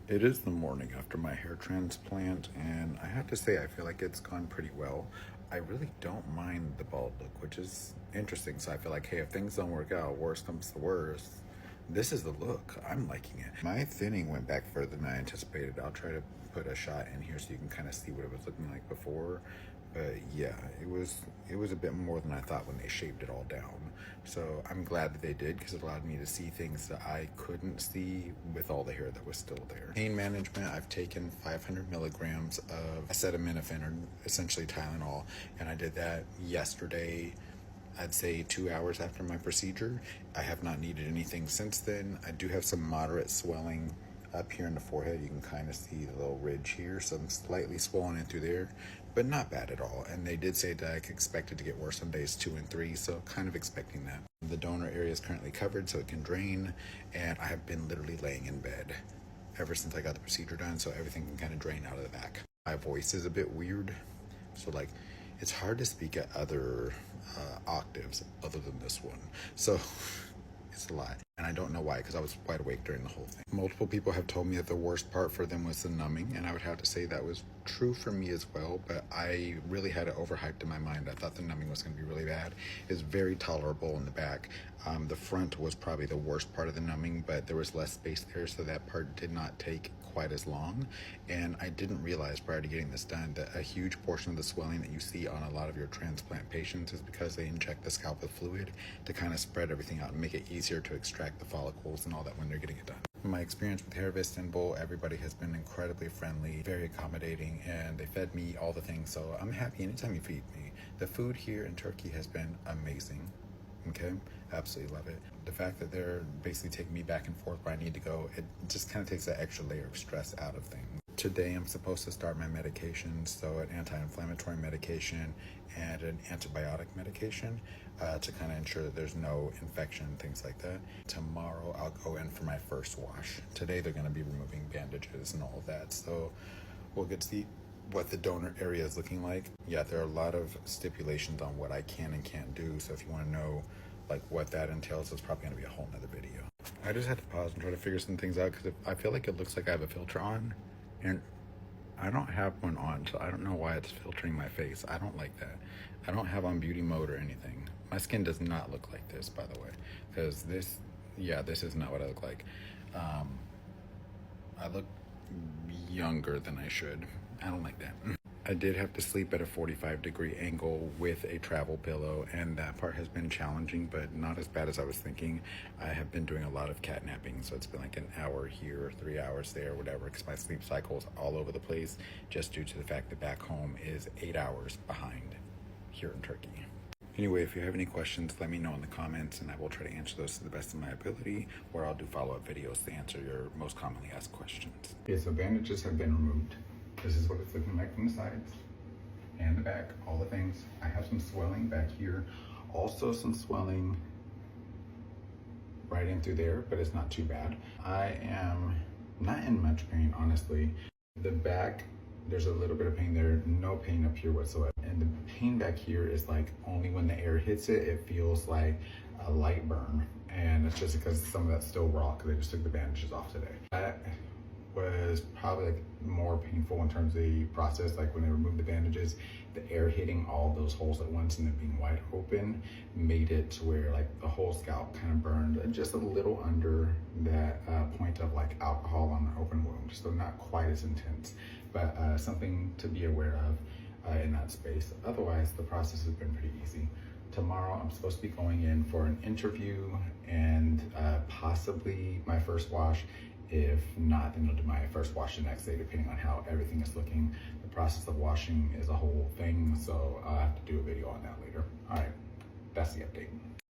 It is the morning after my hair transplant, and I have to say, I feel like it's gone pretty well. I really don't mind the bald look, which is interesting. So I feel like, hey, if things don't work out, worst comes to worst, this is the look. I'm liking it. My thinning went back further than I anticipated. I'll try to put a shot in here so you can kind of see what it was looking like before. But yeah, it was a bit more than I thought when they shaved it all down. So I'm glad that they did, because it allowed me to see things that I couldn't see with all the hair that was still there. Pain management, I've taken 500 milligrams of acetaminophen, or essentially Tylenol, and I did that yesterday. I'd say 2 hours after my procedure. I have not needed anything since then. I do have some moderate swelling up here in the forehead. You can kind of see the little ridge here, so I'm slightly swollen in through there, but not bad at all. And they did say that I could expect it to get worse on days 2 and 3, so kind of expecting that. The donor area is currently covered so it can drain, and I have been literally laying in bed ever since I got the procedure done, so everything can kind of drain out of the back. My voice is a bit weird, so like it's hard to speak at other octaves other than this one, so it's a lot. And I don't know why, because I was wide awake during the whole thing. Multiple people have told me that the worst part for them was the numbing, and I would have to say that was true for me as well, but I really had it overhyped in my mind. I thought the numbing was going to be really bad. It's very tolerable in the back. The front was probably the worst part of the numbing, but there was less space there, so that part did not take quite as long. And I didn't realize prior to getting this done that a huge portion of the swelling that you see on a lot of your transplant patients is because they inject the scalp with fluid to kind of spread everything out and make it easier to extract the follicles and all that when they're getting it done. My experience with Hair of Istanbul, everybody has been incredibly friendly, very accommodating, and they fed me all the things, so I'm happy anytime you feed me. The food here in Turkey has been amazing. Okay, absolutely love it. The fact that they're basically taking me back and forth where I need to go, it just kind of takes that extra layer of stress out of things. Today I'm supposed to start my medications, so an anti-inflammatory medication and an antibiotic medication to kind of ensure that there's no infection, things like that. Tomorrow I'll go in for my first wash. Today they're going to be removing bandages and all of that, so we'll get to see what the donor area is looking like. Yeah, there are a lot of stipulations on what I can and can't do, so if you want to know like what that entails, it's probably going to be a whole nother video. I just had to pause and try to figure some things out, because I feel like it looks like I have a filter on, and I don't have one on, so I don't know why it's filtering my face. I don't like that. I don't have on beauty mode or anything. My skin does not look like this, by the way, because this is not what I look like. I look younger than I should. I don't like that. I did have to sleep at a 45-degree angle with a travel pillow, and that part has been challenging, but not as bad as I was thinking. I have been doing a lot of catnapping, so it's been like an hour here, 3 hours there, whatever, because my sleep cycle is all over the place, just due to the fact that back home is 8 hours behind here in Turkey. Anyway, if you have any questions, let me know in the comments, and I will try to answer those to the best of my ability, or I'll do follow-up videos to answer your most commonly asked questions. Okay, so bandages have been removed. This is what it's looking like from the sides and the back, all the things. I have some swelling back here, also some swelling right in through there, but it's not too bad. I am not in much pain, honestly. The back, there's a little bit of pain there, no pain up here whatsoever. And the pain back here is like only when the air hits it, it feels like a light burn. And it's just because some of that's still raw, because they just took the bandages off today. That was probably like more painful in terms of the process, like when they removed the bandages, the air hitting all those holes at once and then being wide open made it to where like the whole scalp kind of burned just a little under that point of like alcohol on an open wound, so not quite as intense, but something to be aware of in that space. Otherwise, the process has been pretty easy. Tomorrow I'm supposed to be going in for an interview and possibly my first wash. If not, then I'll do my first wash the next day, depending on how everything is looking. The process of washing is a whole thing, so I'll have to do a video on that later. All right, that's the update.